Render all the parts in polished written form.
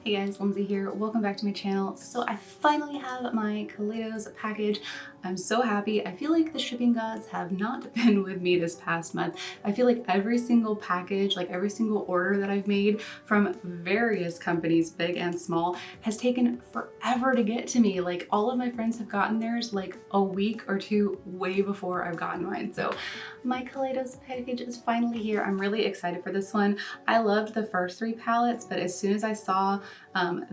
Hey guys, Lindsay here. Welcome back to my channel. So I finally have my Kaleidos package. I'm so happy. I feel like the shipping gods have not been with me this past month. I feel like every single package, like every single order that I've made from various companies, big and small, has taken forever to get to me. Like all of my friends have gotten theirs like a week or two way before I've gotten mine. So my Kaleidos package is finally here. I'm really excited for this one. I loved the first three palettes, but as soon as I saw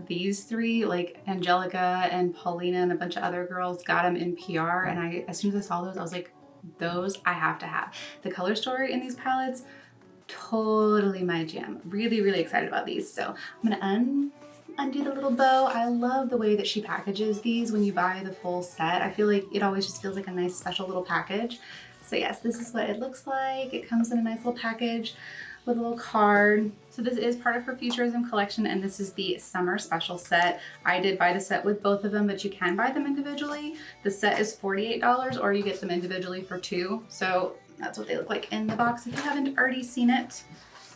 these three, like Angelica and Paulina and a bunch of other girls got them in PR, and as soon as I saw those, I was like, those I have to have. The color story in these palettes, totally my jam. Really, really excited about these. So I'm gonna undo the little bow. I love the way that she packages these when you buy the full set. I feel like it always just feels like a nice special little package. So yes, this is what it looks like. It comes in a nice little package with a little card. So this is part of her Futurism collection, and this is the summer special set. I did buy the set with both of them, but you can buy them individually. The set is $48, or you get them individually for $2. So that's what they look like in the box if you haven't already seen it.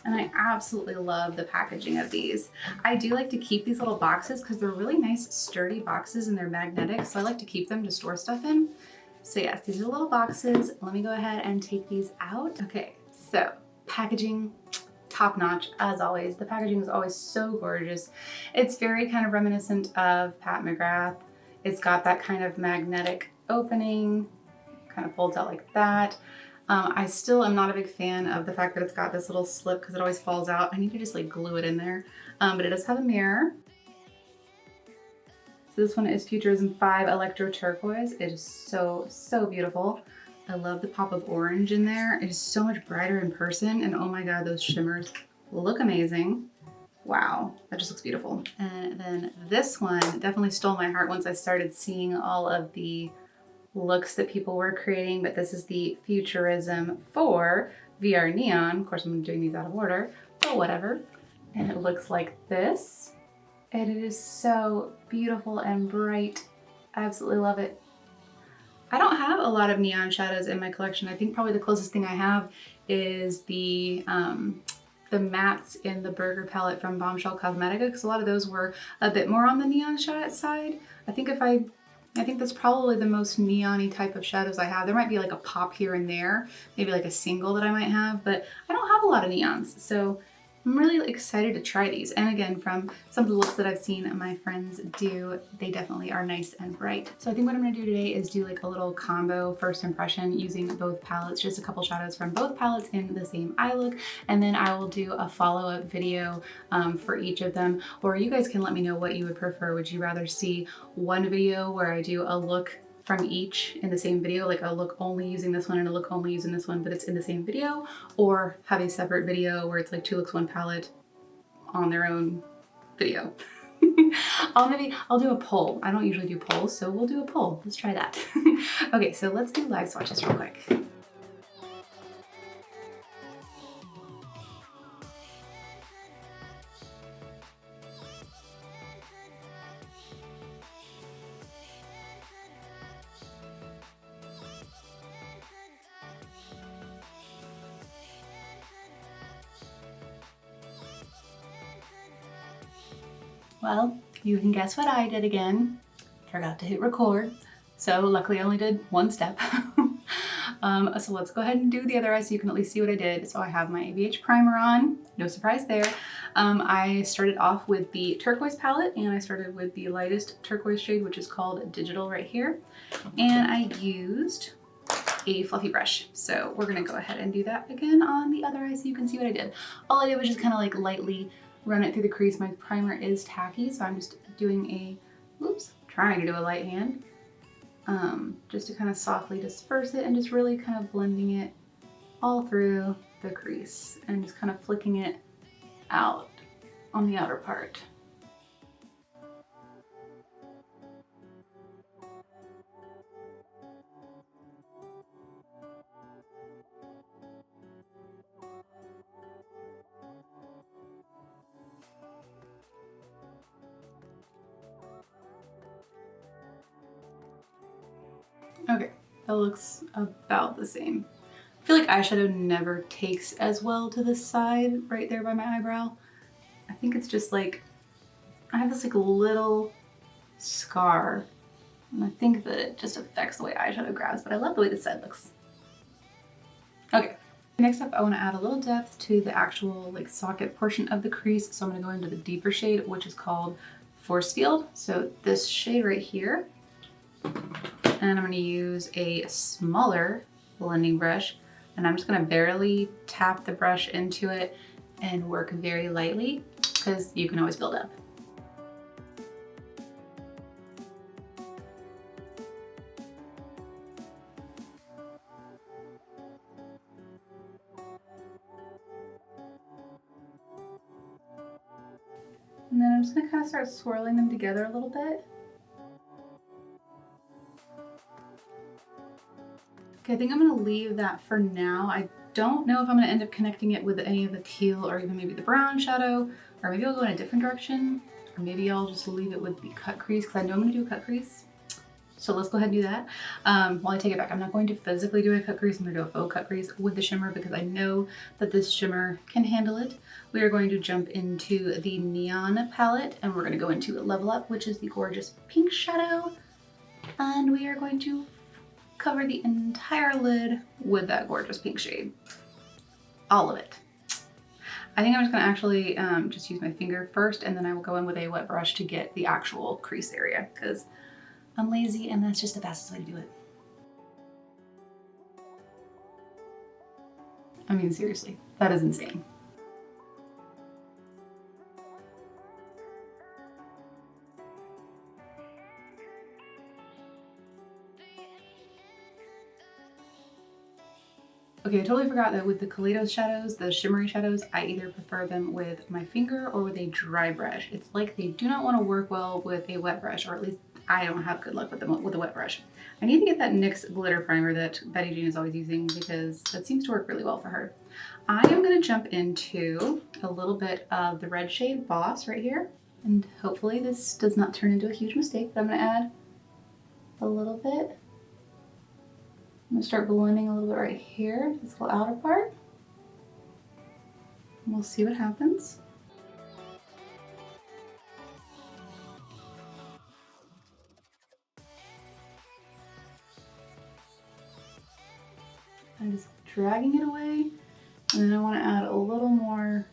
And I absolutely love the packaging of these. I do like to keep these little boxes because they're really nice, sturdy boxes, and they're magnetic. So I like to keep them to store stuff in. So yes, these are little boxes. Let me go ahead and take these out. Okay, so packaging, top notch as always. The packaging is always so gorgeous. It's very kind of reminiscent of Pat McGrath. It's got that kind of magnetic opening, kind of folds out like that. I still am not a big fan of the fact that it's got this little slip because it always falls out. I need to just like glue it in there. But it does have a mirror. So this one is Futurism 5 Electro-Turquoise. It is so, so beautiful. I love the pop of orange in there. It is so much brighter in person, and oh my god, those shimmers look amazing. Wow, that just looks beautiful. And then this one definitely stole my heart once I started seeing all of the looks that people were creating, but this is the Futurism 4 VR Neon. Of course, I'm doing these out of order, but whatever. And it looks like this. And it is so beautiful and bright. I absolutely love it. I don't have a lot of neon shadows in my collection. I think probably the closest thing I have is the mattes in the Burger palette from Bombshell Cosmetica, because a lot of those were a bit more on the neon side. I think that's probably the most neon-y type of shadows I have. There might be like a pop here and there, maybe like a single that I might have, but I don't have a lot of neons. So I'm really excited to try these. And again, from some of the looks that I've seen my friends do, they definitely are nice and bright. So I think what I'm gonna do today is do like a little combo first impression using both palettes, just a couple shadows from both palettes in the same eye look. And then I will do a follow-up video for each of them, or you guys can let me know what you would prefer. Would you rather see one video where I do a look from each in the same video, like a look only using this one and a look only using this one, but it's in the same video, or have a separate video where it's like two looks, one palette on their own video? I'll do a poll. I don't usually do polls, so we'll do a poll. Let's try that. Okay, so let's do live swatches real quick. Well, you can guess what I did again. Forgot to hit record. So luckily I only did one step. So let's go ahead and do the other eye so you can at least see what I did. So I have my ABH primer on, no surprise there. I started off with the turquoise palette, and I started with the lightest turquoise shade, which is called Digital right here. And I used a fluffy brush. So we're gonna go ahead and do that again on the other eye so you can see what I did. All I did was just kind of like lightly run it through the crease. My primer is tacky, so I'm just doing trying to do a light hand, just to kind of softly disperse it and just really kind of blending it all through the crease and just kind of flicking it out on the outer part. Okay, that looks about the same. I feel like eyeshadow never takes as well to the side right there by my eyebrow. I think it's just like I have this like little scar, and I think that it just affects the way eyeshadow grabs, but I love the way this side looks. Okay, next up I want to add a little depth to the actual like socket portion of the crease, so I'm going to go into the deeper shade, which is called Force Field. So this shade right here, and I'm going to use a smaller blending brush, and I'm just going to barely tap the brush into it and work very lightly, because you can always build up. And then I'm just going to kind of start swirling them together a little bit. Okay, I think I'm going to leave that for now. I don't know if I'm going to end up connecting it with any of the teal or even maybe the brown shadow, or maybe I'll go in a different direction, or maybe I'll just leave it with the cut crease, because I know I'm going to do a cut crease. So let's go ahead and do that. While I take it back, I'm not going to physically do a cut crease. I'm going to do a faux cut crease with the shimmer because I know that this shimmer can handle it. We are going to jump into the Neon palette, and we're going to go into Level Up, which is the gorgeous pink shadow. And we are going to cover the entire lid with that gorgeous pink shade. All of it. I think I'm just going to actually just use my finger first, and then I will go in with a wet brush to get the actual crease area, because I'm lazy and that's just the fastest way to do it. I mean, seriously, that is insane. Okay, I totally forgot that with the Kaleidos shadows, the shimmery shadows, I either prefer them with my finger or with a dry brush. It's like they do not want to work well with a wet brush, or at least I don't have good luck with them with a wet brush. I need to get that NYX glitter primer that Betty Jean is always using, because that seems to work really well for her. I am going to jump into a little bit of the red shade Boss right here, and hopefully this does not turn into a huge mistake, but I'm going to add a little bit. I'm going to start blending a little bit right here, this little outer part. And we'll see what happens. I'm just dragging it away, and then I want to add a little more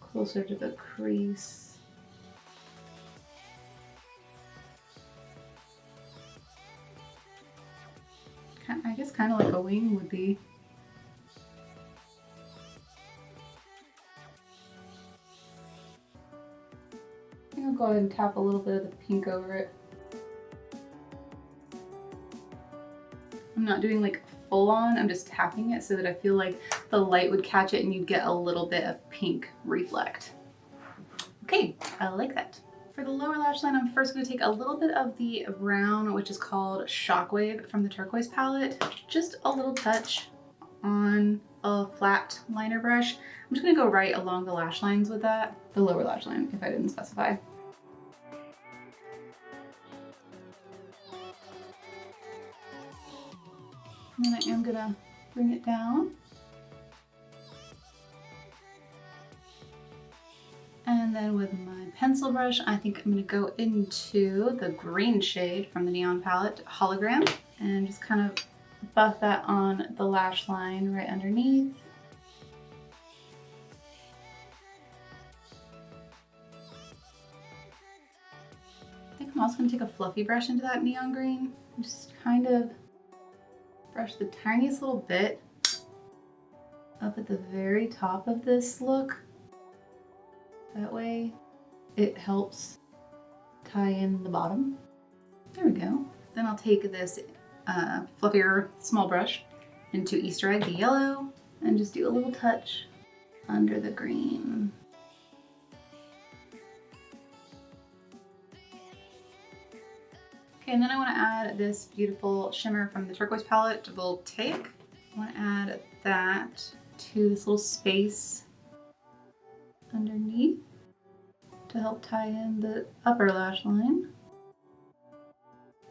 closer to the crease. I guess kind of like a wing would be. I think I'll go ahead and tap a little bit of the pink over it. I'm not doing like full on, I'm just tapping it so that I feel like the light would catch it and you'd get a little bit of pink reflect. Okay, I like that. For the lower lash line, I'm first going to take a little bit of the brown, which is called Shockwave from the Turquoise palette. Just a little touch on a flat liner brush. I'm just going to go right along the lash lines with that. The lower lash line, if I didn't specify. And then I am going to bring it down. And then with my pencil brush, I think I'm going to go into the green shade from the Neon palette, Hologram, and just kind of buff that on the lash line right underneath. I think I'm also going to take a fluffy brush into that neon green and just kind of brush the tiniest little bit up at the very top of this look. That way it helps tie in the bottom. There we go. Then I'll take this fluffier small brush into Easter Egg, the yellow, and just do a little touch under the green. Okay, and then I want to add this beautiful shimmer from the Turquoise palette, Voltaic. I want to add that to this little space underneath to help tie in the upper lash line.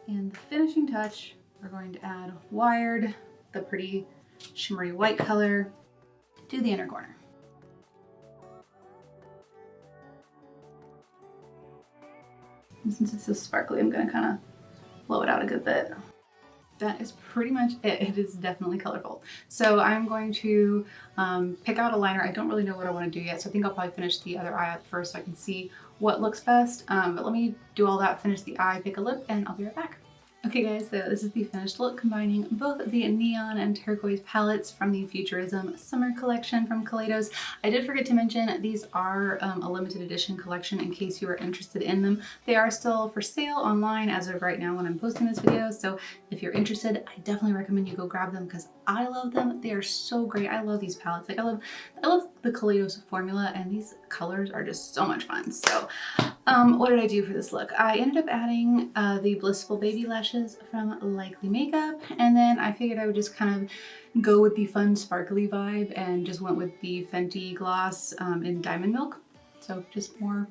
And the finishing touch, we're going to add Wired, the pretty shimmery white color, to the inner corner. And since it's so sparkly, I'm gonna kind of blow it out a good bit. That is pretty much it. It is definitely colorful. So I'm going to pick out a liner. I don't really know what I want to do yet, so I think I'll probably finish the other eye up first so I can see what looks best. But let me do all that, finish the eye, pick a lip, and I'll be right back. Okay guys, so this is the finished look combining both the neon and turquoise palettes from the Futurism summer collection from Kaleidos. I did forget to mention these are a limited edition collection in case you are interested in them. They are still for sale online as of right now when I'm posting this video, so if you're interested, I definitely recommend you go grab them because I love them. They are so great. I love these palettes. Like I love the Kaleidos formula, and these colors are just so much fun. So what did I do for this look? I ended up adding the Blissful Baby Lashes from Likely Makeup, and then I figured I would just kind of go with the fun sparkly vibe and just went with the Fenty gloss in Diamond Milk. So just more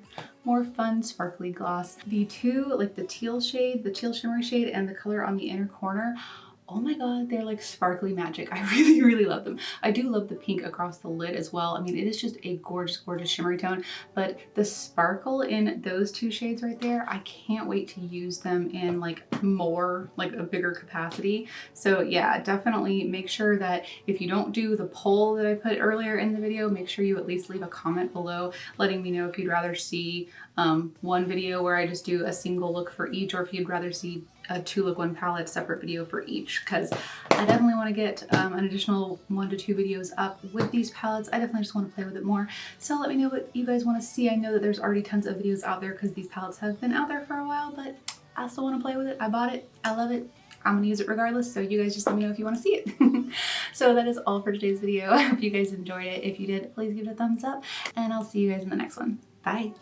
fun sparkly gloss. The two, like the teal shade, the teal shimmery shade, and the color on the inner corner, oh my god, they're like sparkly magic. I really love them. I do love the pink across the lid as well. I mean, it is just a gorgeous shimmery tone, but the sparkle in those two shades right there, I can't wait to use them in like a bigger capacity. So yeah, definitely make sure that if you don't do the poll that I put earlier in the video, make sure you at least leave a comment below letting me know if you'd rather see one video where I just do a single look for each, or if you'd rather see a 2-look 1 palette separate video for each, because I definitely want to get an additional 1 to 2 videos up with these palettes. I definitely just want to play with it more. So let me know what you guys want to see. I know that there's already tons of videos out there because these palettes have been out there for a while, but I still want to play with it. I bought it. I love it. I'm gonna use it regardless, so you guys just let me know if you want to see it. So that is all for today's video. I hope you guys enjoyed it. If you did, please give it a thumbs up, and I'll see you guys in the next one. Bye.